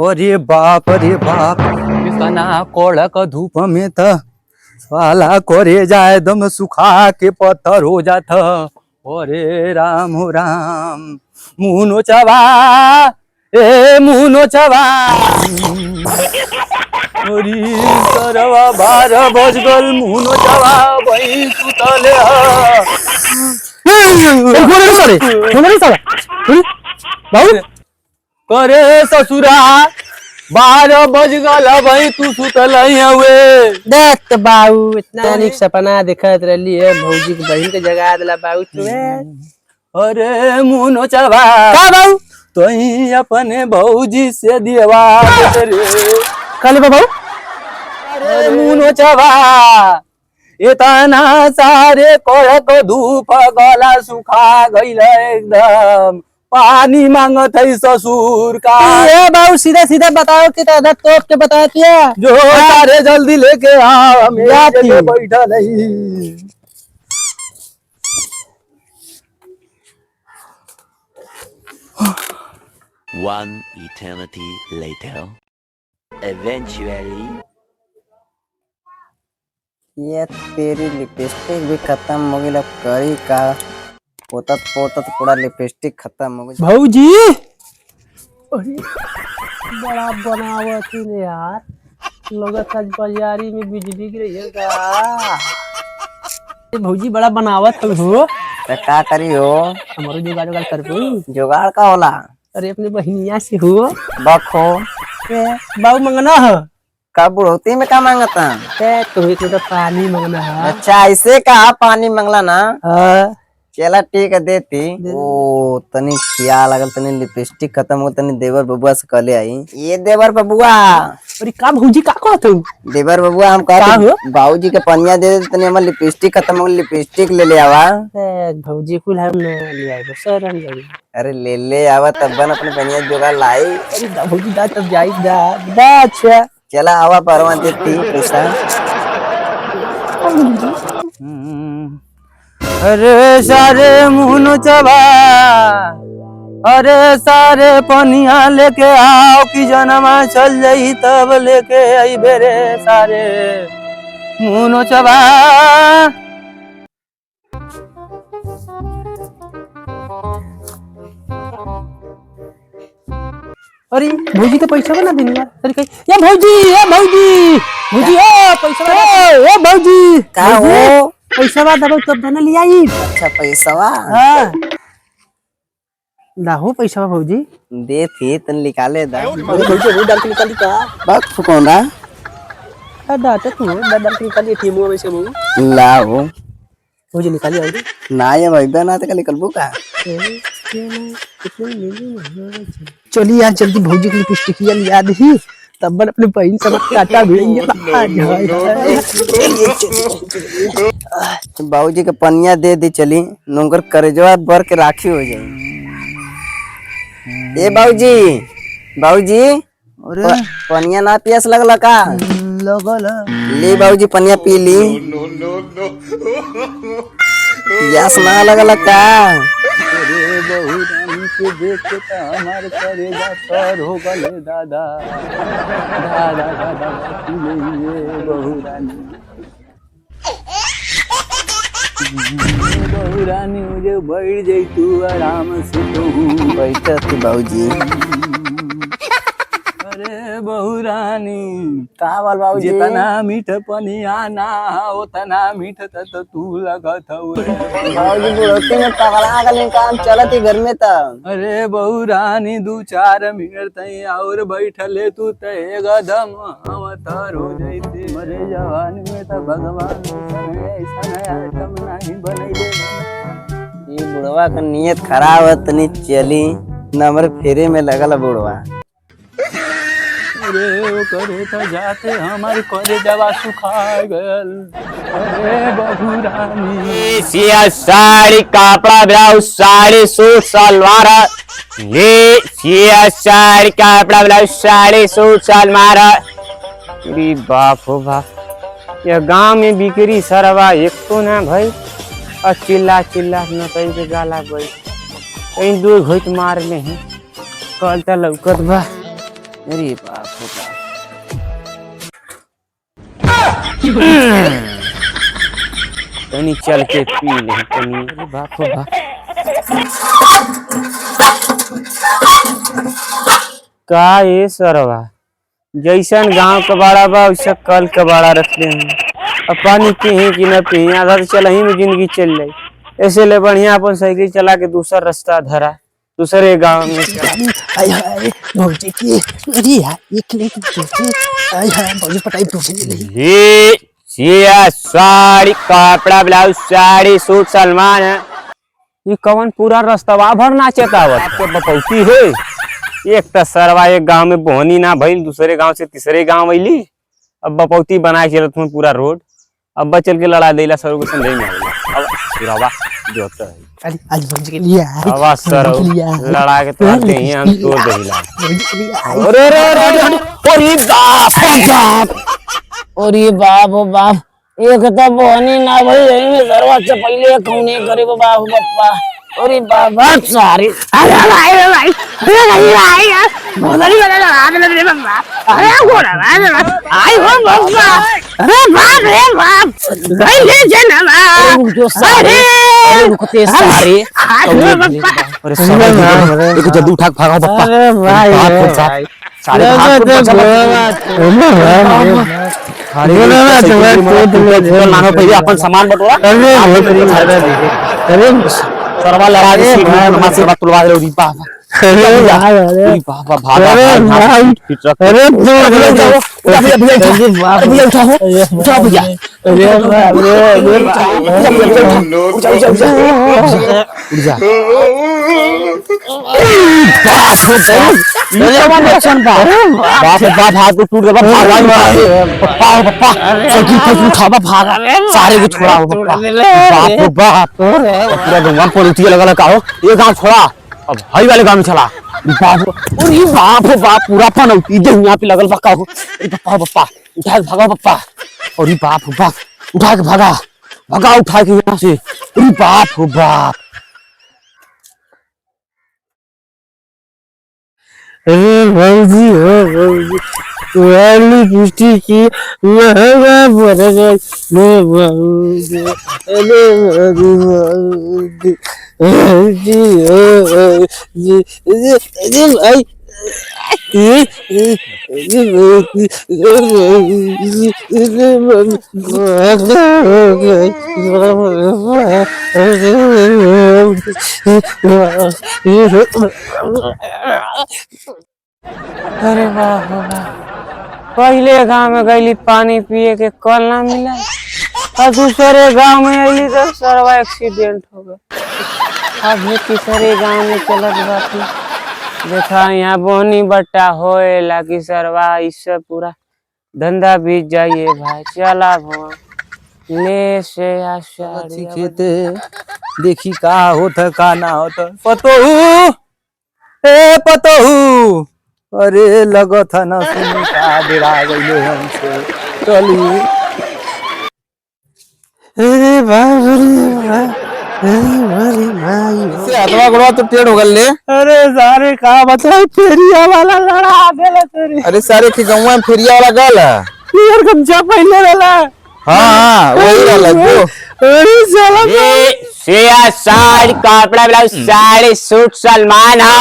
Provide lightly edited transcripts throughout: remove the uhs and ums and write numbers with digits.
अरे बाप इतना कड़क धूप में था साला करे जाए दम सुखा के पत्थर हो जाता। अरे राम हो राम मुनो चबा ए मुनो चबा अरे सरवा 12 बज गल मुनो चबा वही सुतले करे ससुरा 12 बज गल भाई तू सुतल हुए देख बाबू इतना निक सपना देखत रहली है भौजी के बहन के जगा दिला बाबू तुम्हें। अरे मुनो चबा का बाबू तो अपने भौजी से दिवा रे काले बाबू। अरे मुनो चबा इतना सारे कड़क धूप गला सुखा गईल एकदम पानी मांगत है ससुर का। ए बाबू सीधा सीधा बताओ कि दादा तोप के बता दिया जो सारे जल्दी लेके आ मेरे बैठा नहीं। One eternity later. Eventually. ये तेरी लिपस्टिक भी खत्म हो गई, करी का पोतत पोतत पूरा लिपस्टिक खत्म हो गई। भौजी अरे बड़ा बनावत है यार, लगत आज बाजारी में बिजली गिरी है का। भौजी बड़ा बनावत हो तो का करी हो? हमारो जुगाड़ कर दो। जुगाड़ का होला? अरे अपने बहनिया से हो बखो बाबू मंगना है का बुढ़ौती में का मांगता? तुम्हें तो पानी मंगना है। अच्छा ऐसे कहा पानी मंगला ना? हाँ चला ठीक है देती। ओ तनी खिया लगल, तनी लिपस्टिक खत्म हो, तनी देवर बबुआ से कहले आई। ये देवर बबुआ अरे का भौजी का कहत हो? देवर बबुआ हम कहते बाबूजी के पनिया दे दे, तनी हमर लिपस्टिक खत्म हो, लिपस्टिक ले ले आवा। भौजी कुल हम ले आए सर हम जाई। अरे ले ले आवा तब बन अपने पनिया जोगा लाई। अरे भौजी दा तब जाई दा अच्छा चला आवा परवा देती पैसा। अरे सारे मुनो चबा अरे सारे पनिया लेके आओ कि जनमा चल जाई तब लेके आई बेरे सारे मुनो चबा। अरे भौजी के पैसा बना देनी यार। अरे कहीं ये भौजी भौजी ओ पैसा ए भौजी का हो? पैसा बा दबो तब बना लिया ही। अच्छा पैसावा हां लाहो पैसा भौजी दे थी तन निकाले दा। भौजी वो डाल के निकाली का बक फुकोंदा डाटे तू डाल के निकाली थी मुंह में से मुंह लाओ भौजी निकाली आई ना ये भाई बना त निकलबू का। चलिए यार जल्दी भौजी की लिपस्टिक लिया दी तब अपने बहन से काटा भिड़ेंगे। बाबूजी के पनिया दे दी चली नौकर करेजवा भर के राखी हो जाए। ए बाबूजी अरे पनिया ना पियास लगला का? लगल ले बाबूजी पनिया पी ली। पियास ना लगला का? अरे बहु रानी के देख के तो हमार करेगा पर हो गले दादा दादा दादा ये बहु रानी मुझे बैठ जाई तू आराम से तू बैठा थी बाबूजी। अरे बहु रानी का बोल बाबूजी? जितना मीठ पनिया ना उतना मीठ तो तू लगत हो। बाबूजी बुढ़ोती में पगला गले काम चलत ही घर में त। अरे बहु रानी 2-4 मिनट तई और बैठले तू ते एकदम हम तर हो जैती मरे जवानी में त भगवान ऐसा आइटम नहीं बनैले। ये बुढ़वा का नियत खराब है तनी चली नंबर फेरे में लगल बुढ़वा। अरे वो करे तो जाते हमारे करे जवा सुखा गल। अरे बहु रानी साड़ी कपड़ा ब्लाउज साड़ी सूट सलवार ये साड़ी कपड़ा ब्लाउज साड़ी सूट सलवार। अरे बाप हो बाप ये गांव में बिक्री सरवा एक तो ना भाई और चिल्ला चिल्ला नतई के गाला भाई कहीं दो घोट मार ले हैं कल त लौकत बा। अरे बाप रे बाप। तनी चल के पी ले तनी। अरे बाप रे बाप। का ये सरवा जैसन गांव का बाड़ा बा वैसा कल का बाड़ा रख ले हैं। अब पानी पिही कि न पिही आधा तो चल ही में जिंदगी चल जाई। ऐसे ले बढ़िया अपन साइकिल चला के दूसरा रास्ता धरा दूसरे गांव में अरे भौजी की अरे यार एक लेके दूसरे अरे भौजी पटाई दूसरे ले ये सिया साड़ी कपड़ा ब्लाउज साड़ी सूट सलमान है। ये कवन पूरा रास्ता भर नाचता आवत बपौती है। एक तो सरवा एक गांव में बोहनी ना भइल दूसरे गांव से तीसरे गांव अइली। अब बपौती बनाए चलत हूँ पूरा रोड। अब बचल के लड़ा देला सर को समझ में आवेला। अब सिरावा जोता है अरे आज भौजी के लिए आवाज सर लड़ा के ताते ही हम तोड़ देला। अरे अरे अरे अरे बाप बाप। अरे बाप ओ बाप एक तो बोहनी ना भाई यही में सरवा से पहले कौने करे बाप बप्पा। अरे बाबा सारी अरे भाई भाई अरे भाई यार बहुत ही बड़ा लगा दे रे बाबा। अरे घोड़ा आई हो बाबा। अरे बाप रे बाप गई ले जना जो सारे रुकते सारे अरे बाबा। अरे सारे देखो जल्दी उठा के भागो बप्पा। अरे भाई सारे भाग पहले अपन सामान बटोरा। अरे सरवा लड़ा दे नमाज से बात तुलवा दे री बाबा। अरे बाबा भागा अरे भैया उठा भैया। बाप हाथ को टूट गया पप्पा उठा भागा सारे को छोड़ा बाप बाप पूरा भगवान पलटिया लगा का हो ये गांव छोड़ा अब हई वाले गांव में चला बाप। अरे बाप बाप पूरा पनौती दे यहाँ पे लगल बक्का हो। अरे पप्पा पप्पा उठा के भागा पप्पा। अरे बाप बाप उठा के भागा भागा उठा के यहाँ से। अरे बाप बाप। अरे भौजी हो भौजी वाली पुष्टि की महंगा पड़ेगा मैं भौजी। अरे भौजी जी हो जी जी भाई अरे वाह पहले गांव में गईली पानी पिए के कल ना मिला और दूसरे गांव में अली तो सरवा एक्सीडेंट हो गया। अब तीसरे गांव में चलत बाती देखा यहाँ बोनी बट्टा होए लागी सरवा इससे पूरा धंधा बीत जाइए भाई। चला भवा ले से आषाढ़ी खेते देखी का होत का ना होत पतोहू ए पतोहू। अरे लगत न सुनी का डेरा गइले हमसे चली। अरे बाप रे भाई से हथवा गुड़ा तो टेढ़ हो गल ले। अरे सारे का बताए फेरिया वाला लड़ा देला तेरे। अरे सारे के गौवा में फेरिया वाला गल यार गमछा पहने वाला। हाँ वही वाला जो अरे साला सिया साड़ी कपड़ा ब्लाउज साड़ी सूट सलमान है।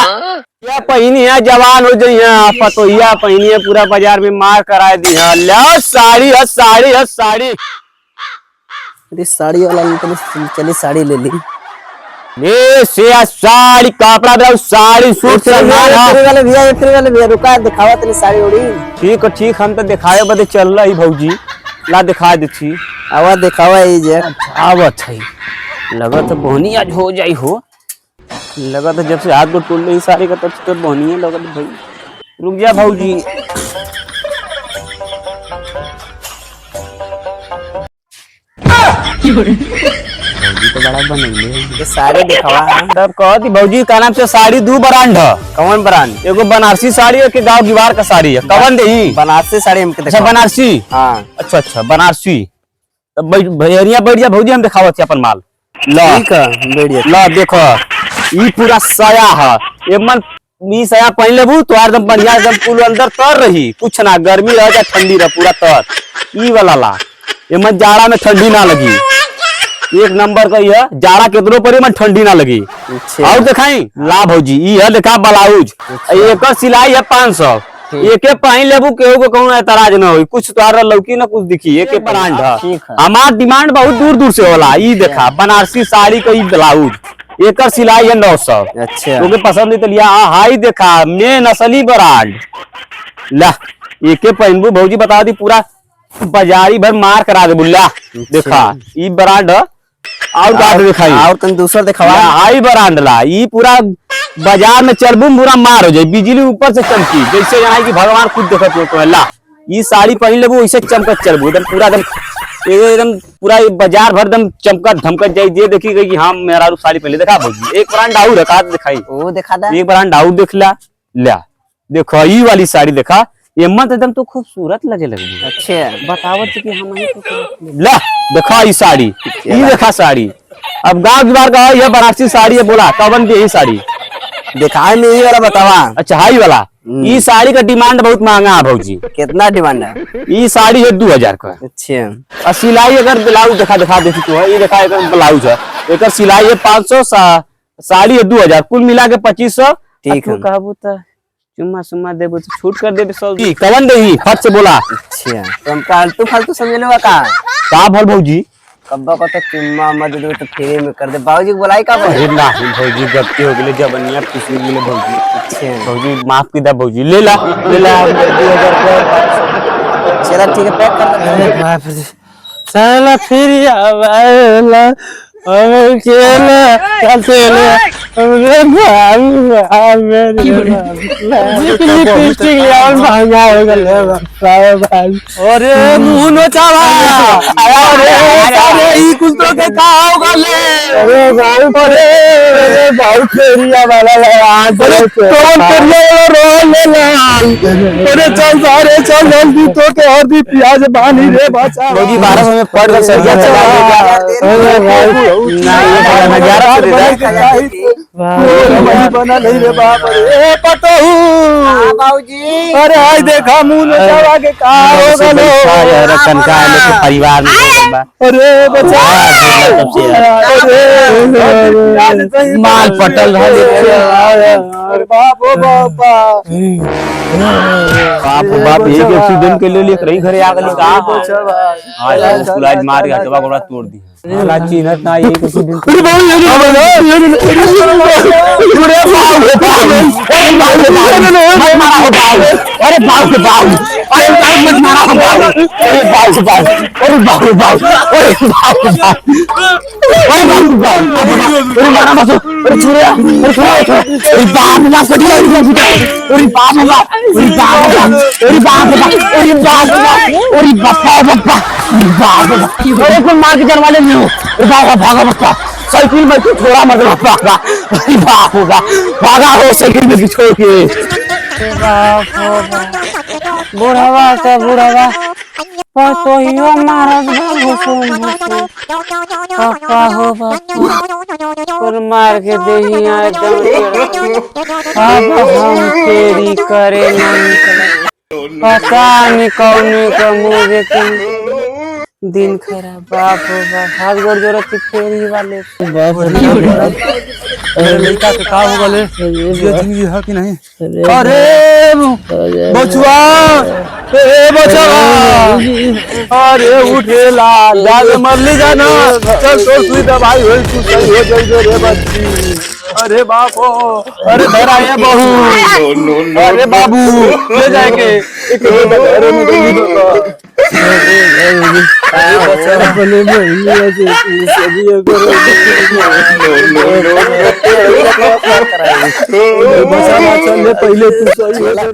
या पहनी है जवान हो जाइए पतोहिया पहनी है पूरा बाजार में मार करा दी है। लो साड़ी है साड़ी है साड़ी। अरे साड़ी वाला चली साड़ी ले ली। ये सिया साड़ी कपड़ा ब्लाउज साड़ी सूट सलमान है। तेरे वाले भैया रुका दिखावा तेरी साड़ी उड़ी। ठीक है ठीक हम तो दिखाए बदे चल रही भौजी ला दिखा देती आवा दिखावा ये जे आवत है। लगा तो बोहनी आज हो जाई हो। लगा तो जब से हाथ को टूट रही सारी का तब से तो बोहनी है। लगा तो भाई रुक जा भौजी। भौजी तो बड़ा बनैले ये साड़ी दिखावा। तब कहती भौजी का नाम से साड़ी दू ब्रांड है। कौन ब्रांड? एगो बनारसी साड़ी है कि गांव गिवार का साड़ी है कवन दे बनारसी साड़ी हमके अच्छा बनारसी। हाँ अच्छा अच्छा बनारसी तब भैया बैठ जा भौजी हम दिखावत अपन माल। ला ठीक है बढ़िया। ला देखो ई पूरा सया है एमन ई सया पहन लेबू तो एकदम बढ़िया एकदम पूरा अंदर तर रही कुछ ना गर्मी रह जा ठंडी रह पूरा तर ई वाला ला एमन जाड़ा में ठंडी ना लगी एक नंबर का यह जाड़ा कितनों पर एमन ठंडी ना लगी। और दिखाई ला भौजी ई है देखा ब्लाउज एक सिलाई है 500 एके पहन लेबू केहू को कहूँ एतराज न होई कुछ तोहरा लौकी ना कुछ दिखी एके ब्रांड है हमार डिमांड बहुत दूर दूर से होला ई देखा बनारसी साड़ी का ई ब्लाउज एकर सिलाई है 900 अच्छा क्योंकि पसंद नहीं तो लिया हाई देखा मेन असली ब्रांड ला एके पहनबू भौजी बता दी पूरा बाजारी भर मार करा दे बुल्ला देखा ई ब्रांड और गाठ दिखाई और तन दूसरा दिखावा हाई ब्रांड ला ई पूरा बाजार में चलबू पूरा मार हो जाए बिजली ऊपर से चमकी जैसे यहाँ की भगवान खुद देखत हो तो ला ई साड़ी पहन लेबू वैसे चमकत चलबू एकदम पूरा एकदम पूरा बाजार भर एकदम चमकत धमकत जाई जे देखी गई कि हाँ मेरा साड़ी पहले देखा भौजी एक ब्रांड आउर का दिखाई वो दिखा दा एक ब्रांड आउर देख ला देखो ई वाली साड़ी देखा ये मत एकदम तो खूबसूरत लगे लगी अच्छा बतावत कि हम नहीं ला देखा ई साड़ी ई देखा साड़ी अब गांव की बार का ये बनारसी साड़ी है बोला कवन की यही साड़ी दिखाए में यही वाला बतावा अच्छा हाई वाला ई साड़ी का डिमांड बहुत महंगा है भौजी कितना डिमांड है ई साड़ी है 2000 का अच्छा और सिलाई अगर ब्लाउज दिखा देती तो है ये देखा एक ब्लाउज है एक सिलाई है 500 साड़ी है 2000 कुल मिला के 2500 ठीक है कहबू तो चुम्मा सुम्मा देबू तो छूट कर देबे सब कवन देही फट से बोला अच्छा तो हम फालतू समझ लो का भल भौजी कब्बा को तो चुम्मा मत दे तो फ्री में कर दे बाबूजी को बुलाई का अरे नहीं भौजी गलती हो गई जबनिया पिछली मिले भौजी अच्छा भौजी माफ कर दे भौजी ले ला 2000 चला ठीक है पैक कर दे साला फिर आवेला हम केला चले हमरे भाई मेरे लिपस्टिक यार महंगा हो गले भाई अरे मुंह नो चावा अरे ई कुछ तो के का हो गले अरे भाई फेरिया वाला अरे कौन करिया रोल ले अरे चल सारे चल जल्दी तो के और भी प्याज बानी रे बचा भौजी 1200 में पड़ कर सरिया चला अरे भाई बना नहीं रे बाप रे पटहू बाबूजी अरे आई देखा मुंह न जावा के का हो गलो रतन का लेके परिवार में अरे बचा अरे माल पटल अरे बाप ओ बापा बाप एक एक्सीडेंट के लिए रही घरे आ गली का आज उसको आज मार के हथवा गोड़ा तोड़ दी ला चिन्हत ना एक एक्सीडेंट अरे बाप रे बाप अरे बाप मत मारा हो बाप अरे बाप रे बाप अरे बाप रे बाप अरे बाप रे बाप अरे बाप रे बाप अरे मारा मत अरे छुरिया अरे बाप रे बाप कटिया अरे बाप रे बाप अरे बाप रे बाप अरे बाप रे बाप अरे बाप रे बाप अरे बापा बापा अरे बाप रे बाप अरे कोई मार के जनवाले नहीं हो अरे भागा भागा बापा साइकिल में तू थोड़ा मत भागा अरे बाप रे बाप भागा हो साइकिल में छोड़ के बुढ़ावा से बुढ़ावा पतोहियो महाराज पापा हो बापा और मार के देहिया एकदम अब हम तेरी करे नहीं पता नहीं कौन का मुझे दिन खराब बाप हो बाप हाथ गोड़ जरूरत फेरी वाले अरे लड़का के का हो गले ये जिंदगी है कि नहीं अरे बचवा ए बचवा अरे उठेला जाके मर ले जाना चल तो सुई दवाई होई तू सही हो जाई रे बच्ची अरे बापो अरे धरा है बहू अरे बाबू ले जाके एक घरे में गई तो बोले भैया से सभी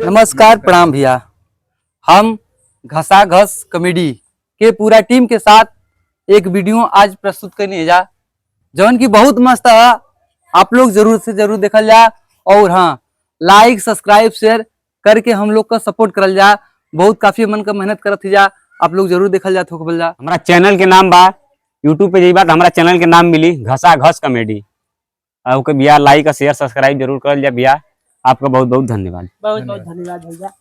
नमस्कार प्रणाम भैया हम घसा घस कॉमेडी के पूरा टीम के साथ एक वीडियो आज प्रस्तुत करने जा जौन की बहुत मस्त है आप लोग जरूर से जरूर देखल जा और हाँ लाइक सब्सक्राइब शेयर करके हम लोग का सपोर्ट करल जा बहुत काफी मन का मेहनत करत जा आप लोग जरूर देखल जा थोक जा हमारा चैनल के नाम बा यूट्यूब पे यही बात हमारा चैनल के नाम मिली घसा घस कॉमेडी। ओके भैया, लाइक और शेयर सब्सक्राइब जरूर कर लिया भैया। आपका बहुत बहुत धन्यवाद। बहुत बहुत धन्यवाद भैया।